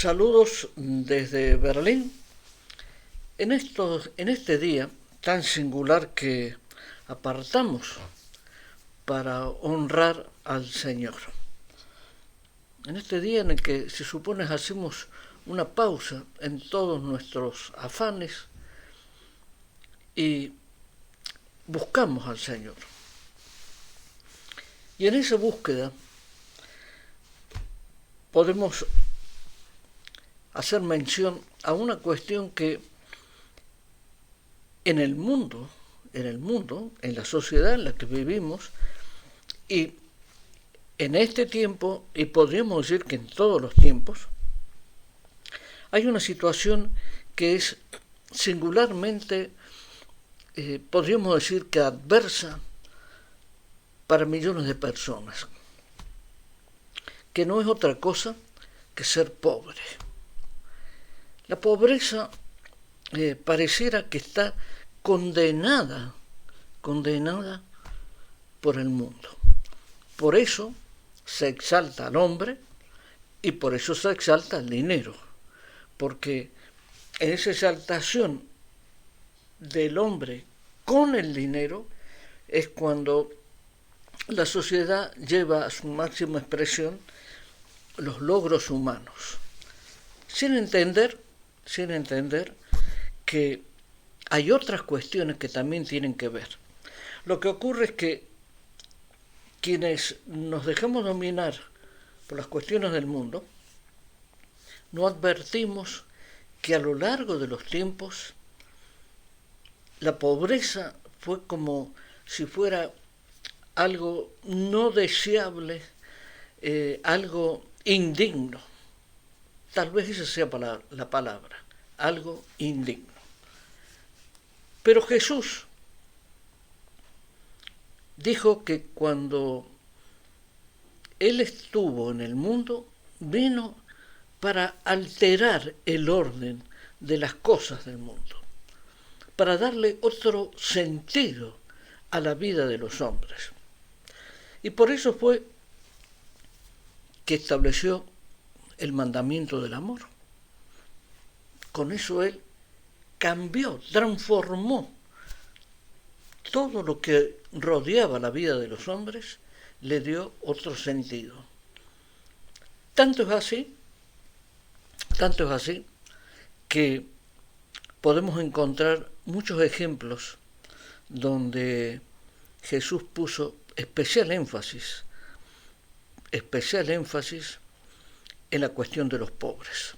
Saludos desde Berlín. En este día tan singular que apartamos para honrar al Señor. En este día en el que se supone hacemos una pausa en todos nuestros afanes y buscamos al Señor. Y en esa búsqueda podemos hacer mención a una cuestión que en el mundo, en la sociedad en la que vivimos, y en este tiempo, y podríamos decir que en todos los tiempos, hay una situación que es singularmente, podríamos decir que adversa para millones de personas, que no es otra cosa que ser pobre. La pobreza pareciera que está condenada por el mundo. Por eso se exalta al hombre y por eso se exalta el dinero, porque en esa exaltación del hombre con el dinero es cuando la sociedad lleva a su máxima expresión los logros humanos, sin entender que hay otras cuestiones que también tienen que ver. Lo que ocurre es que quienes nos dejamos dominar por las cuestiones del mundo, no advertimos que a lo largo de los tiempos la pobreza fue como si fuera algo no deseable, algo indigno. Tal vez esa sea la palabra, algo indigno. Pero Jesús dijo que cuando Él estuvo en el mundo, vino para alterar el orden de las cosas del mundo, para darle otro sentido a la vida de los hombres. Y por eso fue que estableció el mandamiento del amor. Con eso Él cambió, transformó todo lo que rodeaba la vida de los hombres, le dio otro sentido. Tanto es así que podemos encontrar muchos ejemplos donde Jesús puso especial énfasis en la cuestión de los pobres.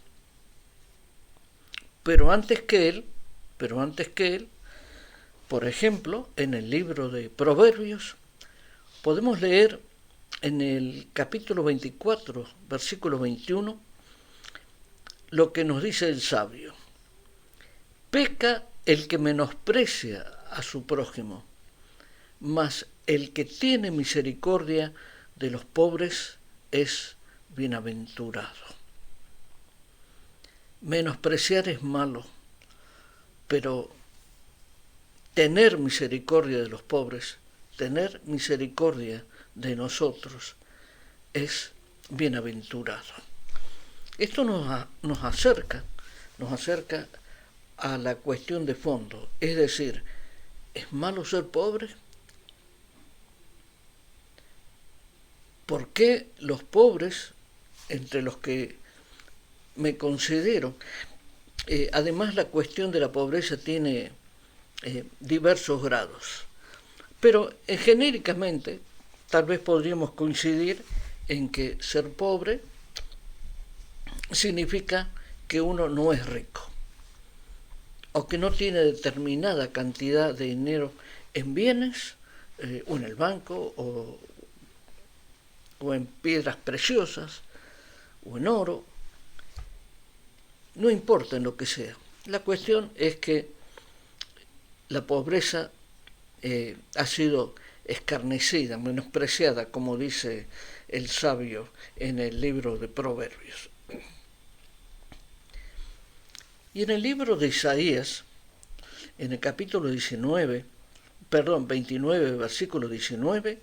Pero antes que él, por ejemplo, en el libro de Proverbios, podemos leer en el capítulo 24, versículo 21, lo que nos dice el sabio. Peca el que menosprecia a su prójimo, mas el que tiene misericordia de los pobres es bienaventurado. Menospreciar es malo, pero tener misericordia de los pobres, tener misericordia de nosotros, es bienaventurado. Esto nos acerca a la cuestión de fondo, es decir, ¿es malo ser pobre? ¿Por qué los pobres, entre los que me considero, además la cuestión de la pobreza tiene diversos grados, pero genéricamente tal vez podríamos coincidir en que ser pobre significa que uno no es rico o que no tiene determinada cantidad de dinero en bienes o en el banco o en piedras preciosas o en oro, no importa en lo que sea. La cuestión es que la pobreza ha sido escarnecida, menospreciada, como dice el sabio en el libro de Proverbios. Y en el libro de Isaías, en el capítulo 29, versículo 19,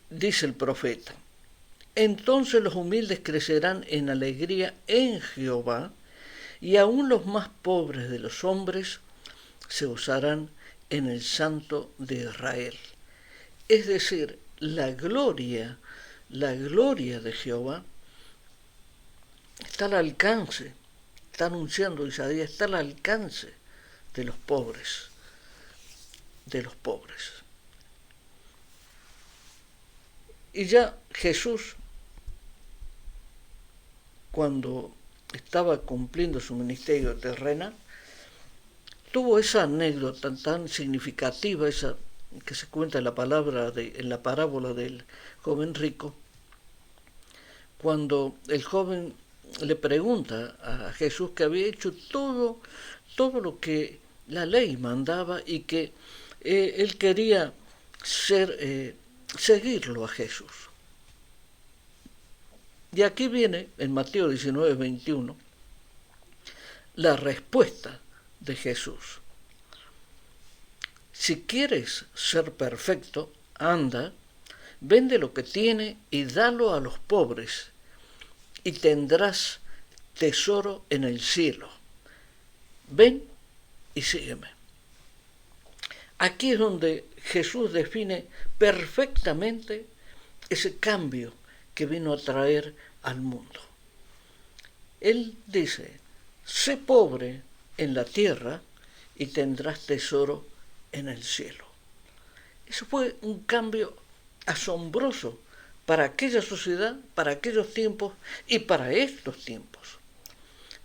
dice el profeta, Entonces los humildes crecerán en alegría en Jehová, y aun los más pobres de los hombres se gozarán en el Santo de Israel. Es decir, la gloria de Jehová está al alcance, está anunciando Isaías, está al alcance de los pobres, de los pobres. Y ya Jesús, cuando estaba cumpliendo su ministerio terrenal, tuvo esa anécdota tan significativa, esa que se cuenta en la parábola del joven rico, cuando el joven le pregunta a Jesús que había hecho todo lo que la ley mandaba y que él quería seguirlo a Jesús. Y aquí viene, en Mateo 19, 21, la respuesta de Jesús. Si quieres ser perfecto, anda, vende lo que tiene y dalo a los pobres, y tendrás tesoro en el cielo. Ven y sígueme. Aquí es donde Jesús define perfectamente ese cambio que vino a traer al mundo. Él dice, sé pobre en la tierra y tendrás tesoro en el cielo. Eso fue un cambio asombroso para aquella sociedad, para aquellos tiempos y para estos tiempos.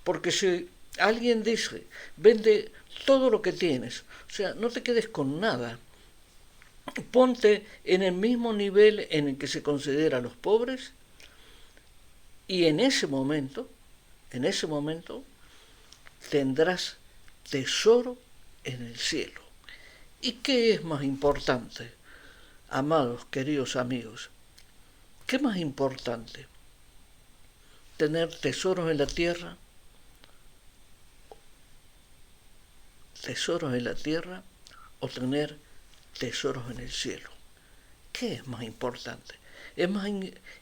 Porque si alguien dice, vende todo lo que tienes, o sea, no te quedes con nada, ponte en el mismo nivel en el que se considera a los pobres, y en ese momento tendrás tesoro en el cielo. ¿Y qué es más importante, amados, queridos amigos? ¿Qué es más importante? ¿Tener tesoros en la tierra? ¿Tesoros en la tierra o tener tesoros en el cielo? ¿Qué es más importante? ¿Es más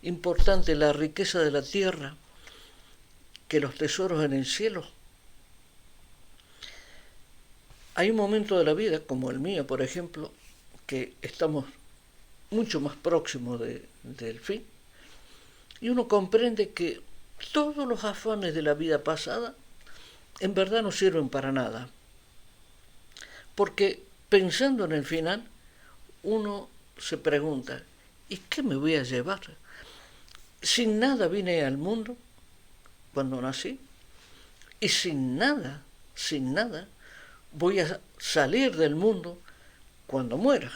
importante la riqueza de la tierra que los tesoros en el cielo? Hay un momento de la vida, como el mío, por ejemplo, que estamos mucho más próximos del fin, y uno comprende que todos los afanes de la vida pasada en verdad no sirven para nada, porque pensando en el final, uno se pregunta, ¿y qué me voy a llevar? Sin nada vine al mundo cuando nací, y sin nada voy a salir del mundo cuando muera.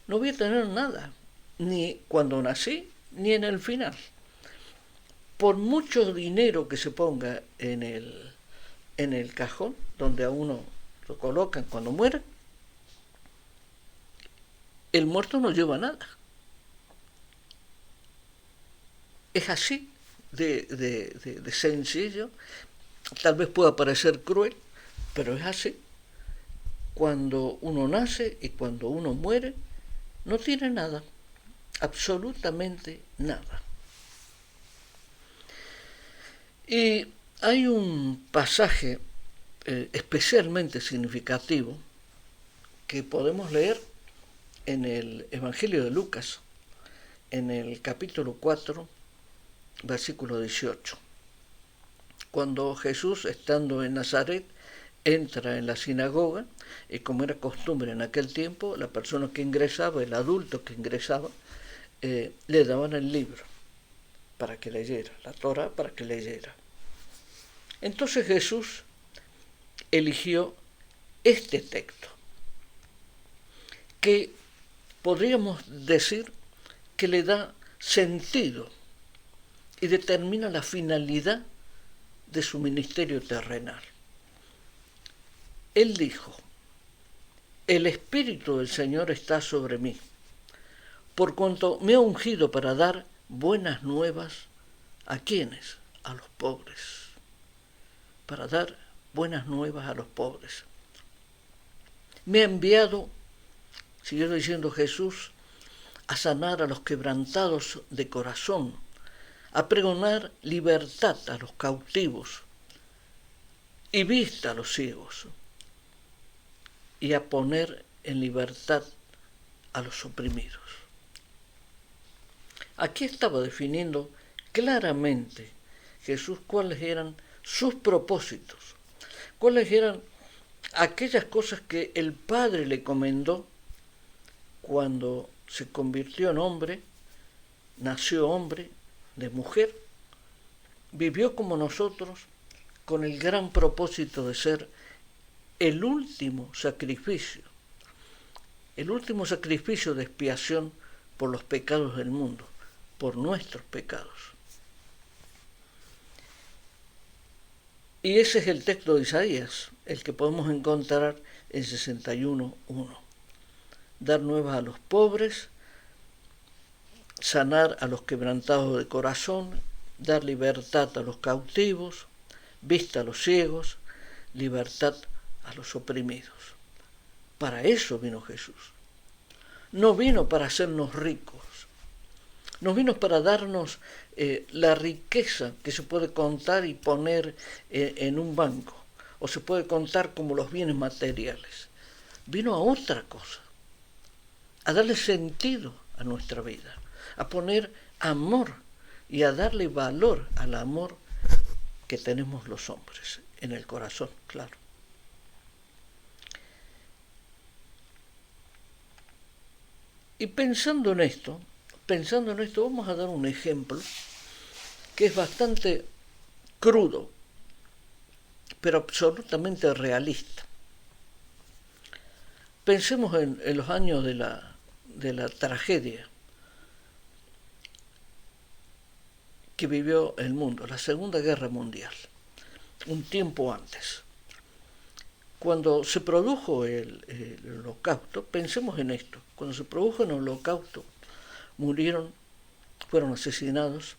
No voy a tener nada, ni cuando nací, ni en el final. Por mucho dinero que se ponga en el cajón, donde a uno lo colocan cuando muera, el muerto no lleva nada. Es así de sencillo. Tal vez pueda parecer cruel, pero es así. Cuando uno nace y cuando uno muere, no tiene nada, absolutamente nada. Y hay un pasaje especialmente significativo que podemos leer en el Evangelio de Lucas, en el capítulo 4, versículo 18. Cuando Jesús, estando en Nazaret, entra en la sinagoga, y como era costumbre en aquel tiempo, la persona que ingresaba, el adulto que ingresaba, le daban el libro para que leyera, la Torá para que leyera. Entonces Jesús eligió este texto, que podríamos decir que le da sentido y determina la finalidad de su ministerio terrenal. Él dijo, el Espíritu del Señor está sobre mí, por cuanto me ha ungido para dar buenas nuevas a quienes, a los pobres, para dar buenas nuevas a los pobres. Me ha enviado, siguió diciendo Jesús, a sanar a los quebrantados de corazón, a pregonar libertad a los cautivos y vista a los ciegos, y a poner en libertad a los oprimidos. Aquí estaba definiendo claramente Jesús cuáles eran sus propósitos, cuáles eran aquellas cosas que el Padre le encomendó cuando se convirtió en hombre, nació hombre, de mujer, vivió como nosotros con el gran propósito de ser el último sacrificio de expiación por los pecados del mundo, por nuestros pecados. Y ese es el texto de Isaías, el que podemos encontrar en 61:1. Dar nuevas a los pobres, sanar a los quebrantados de corazón, dar libertad a los cautivos, vista a los ciegos, libertad a los oprimidos. Para eso vino Jesús. No vino para hacernos ricos, no vino para darnos la riqueza que se puede contar y poner en un banco, o se puede contar como los bienes materiales. Vino a otra cosa, a darle sentido a nuestra vida, a poner amor y a darle valor al amor que tenemos los hombres en el corazón, claro. Y pensando en esto, vamos a dar un ejemplo que es bastante crudo, pero absolutamente realista. Pensemos en los años de la tragedia que vivió el mundo, la Segunda Guerra Mundial, un tiempo antes. Cuando se produjo el holocausto, pensemos en esto, cuando se produjo el holocausto, fueron asesinados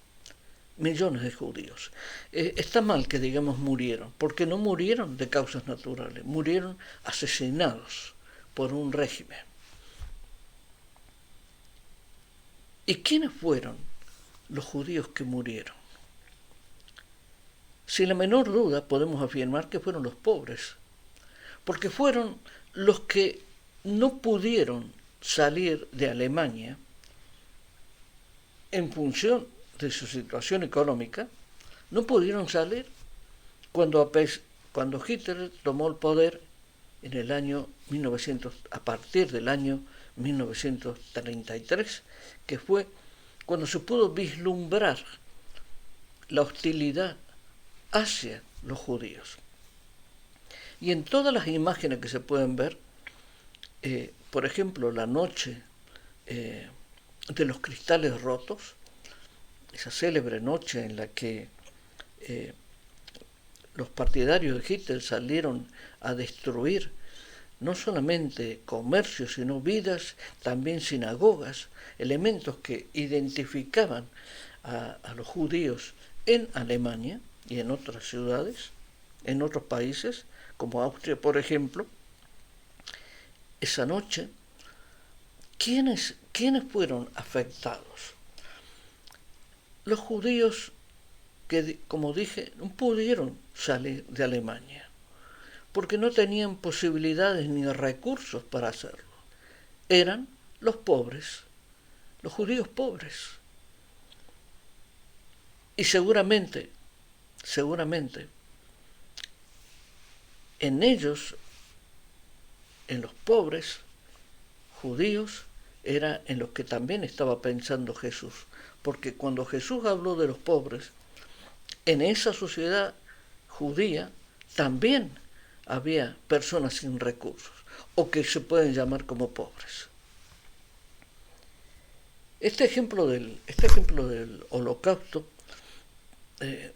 millones de judíos. Está mal que digamos murieron, porque no murieron de causas naturales, murieron asesinados por un régimen. ¿Y quiénes fueron los judíos que murieron? Sin la menor duda podemos afirmar que fueron los pobres, porque fueron los que no pudieron salir de Alemania en función de su situación económica, no pudieron salir cuando Hitler tomó el poder en el año 1900, a partir del año 1933, que fue cuando se pudo vislumbrar la hostilidad hacia los judíos. Y en todas las imágenes que se pueden ver, por ejemplo, la noche de los cristales rotos, esa célebre noche en la que los partidarios de Hitler salieron a destruir no solamente comercios, sino vidas, también sinagogas, elementos que identificaban a los judíos en Alemania y en otras ciudades, en otros países, como Austria, por ejemplo. Esa noche, ¿quiénes fueron afectados? Los judíos que, como dije, no pudieron salir de Alemania, porque no tenían posibilidades ni recursos para hacerlo. Eran los pobres, los judíos pobres. Y seguramente, en ellos, en los pobres judíos, era en los que también estaba pensando Jesús. Porque cuando Jesús habló de los pobres, en esa sociedad judía también había personas sin recursos, o que se pueden llamar como pobres. Este ejemplo del holocausto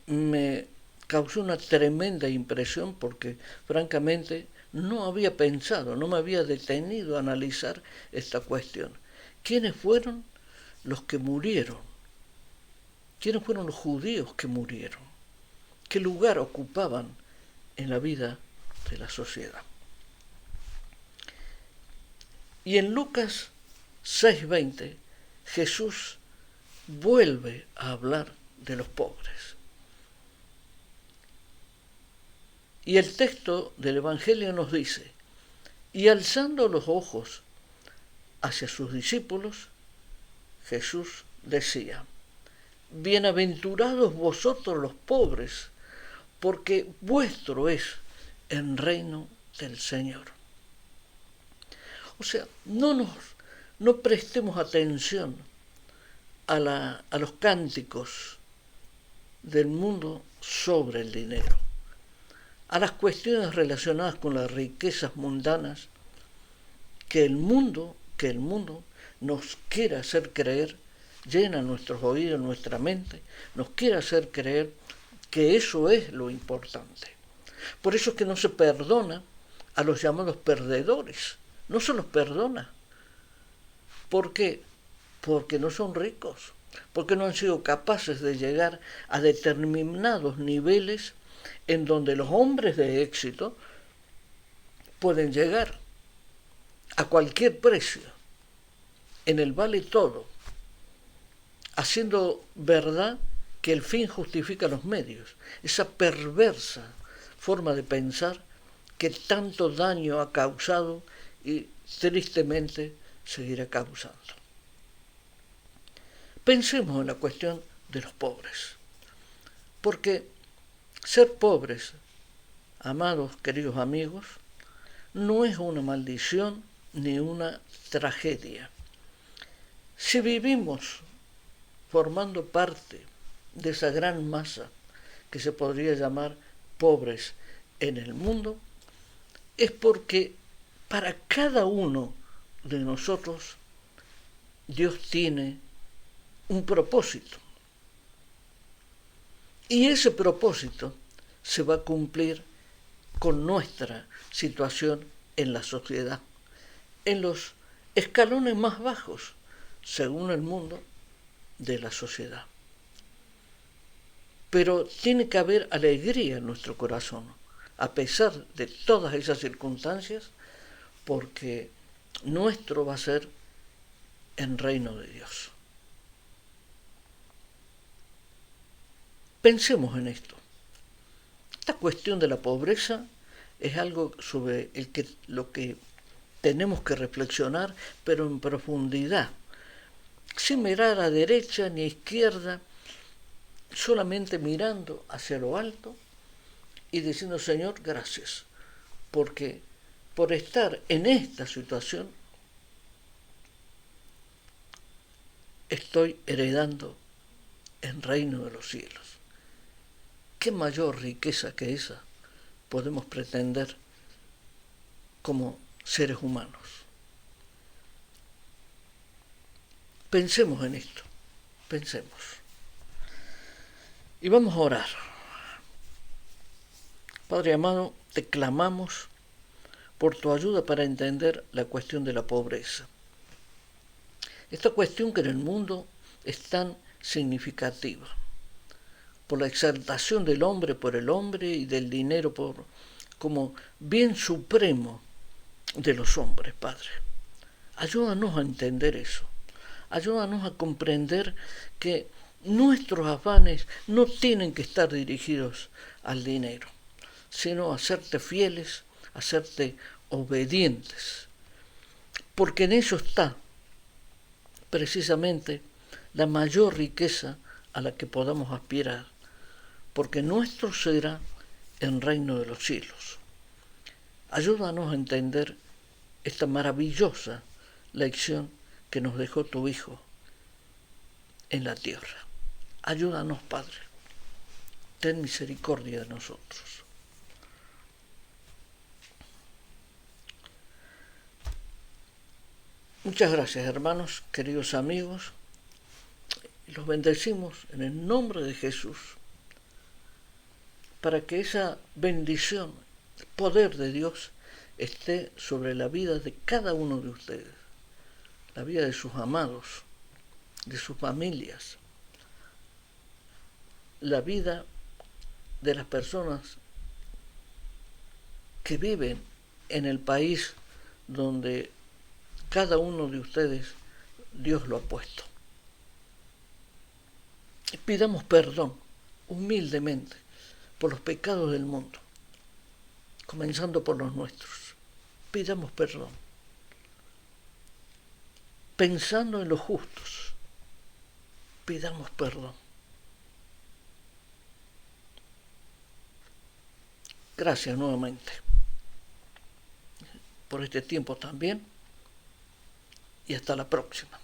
me causó una tremenda impresión porque, francamente, no había pensado, no me había detenido a analizar esta cuestión. ¿Quiénes fueron los que murieron? ¿Quiénes fueron los judíos que murieron? ¿Qué lugar ocupaban en la vida de la sociedad? Y en Lucas 6:20 Jesús vuelve a hablar de los pobres. Y el texto del Evangelio nos dice, y alzando los ojos hacia sus discípulos, Jesús decía, bienaventurados vosotros los pobres, porque vuestro es el reino del Señor. O sea, no prestemos atención a los cánticos del mundo sobre el dinero, a las cuestiones relacionadas con las riquezas mundanas que el mundo nos quiere hacer creer, llena nuestros oídos, nuestra mente, nos quiere hacer creer que eso es lo importante. Por eso es que no se perdona a los llamados perdedores, no se los perdona. ¿Por qué? Porque no son ricos, porque no han sido capaces de llegar a determinados niveles en donde los hombres de éxito pueden llegar a cualquier precio, en el vale todo, haciendo verdad que el fin justifica los medios, esa perversa forma de pensar que tanto daño ha causado y tristemente seguirá causando. Pensemos en la cuestión de los pobres, porque ser pobres, amados, queridos amigos, no es una maldición ni una tragedia. Si vivimos formando parte de esa gran masa que se podría llamar pobres en el mundo, es porque para cada uno de nosotros Dios tiene un propósito. Y ese propósito se va a cumplir con nuestra situación en la sociedad, en los escalones más bajos, según el mundo de la sociedad. Pero tiene que haber alegría en nuestro corazón, a pesar de todas esas circunstancias, porque nuestro va a ser el reino de Dios. Pensemos en esto. Esta cuestión de la pobreza es algo sobre lo que tenemos que reflexionar, pero en profundidad, sin mirar a derecha ni a izquierda, solamente mirando hacia lo alto y diciendo, Señor, gracias, porque por estar en esta situación estoy heredando el reino de los cielos. ¿Qué mayor riqueza que esa podemos pretender como seres humanos? Pensemos en esto, pensemos. Y vamos a orar. Padre amado, te clamamos por tu ayuda para entender la cuestión de la pobreza. Esta cuestión que en el mundo es tan significativa, por la exaltación del hombre por el hombre y del dinero como bien supremo de los hombres, Padre. Ayúdanos a entender eso. Ayúdanos a comprender que nuestros afanes no tienen que estar dirigidos al dinero, sino a serte fieles, a serte obedientes. Porque en eso está precisamente la mayor riqueza a la que podamos aspirar, porque nuestro será el reino de los cielos. Ayúdanos a entender esta maravillosa lección que nos dejó tu Hijo en la tierra. Ayúdanos, Padre. Ten misericordia de nosotros. Muchas gracias, hermanos, queridos amigos. Los bendecimos en el nombre de Jesús, para que esa bendición, el poder de Dios, esté sobre la vida de cada uno de ustedes, la vida de sus amados, de sus familias, la vida de las personas que viven en el país donde cada uno de ustedes Dios lo ha puesto. Pidamos perdón humildemente por los pecados del mundo, comenzando por los nuestros. Pidamos perdón, pensando en los justos. Pidamos perdón. Gracias nuevamente por este tiempo también y hasta la próxima.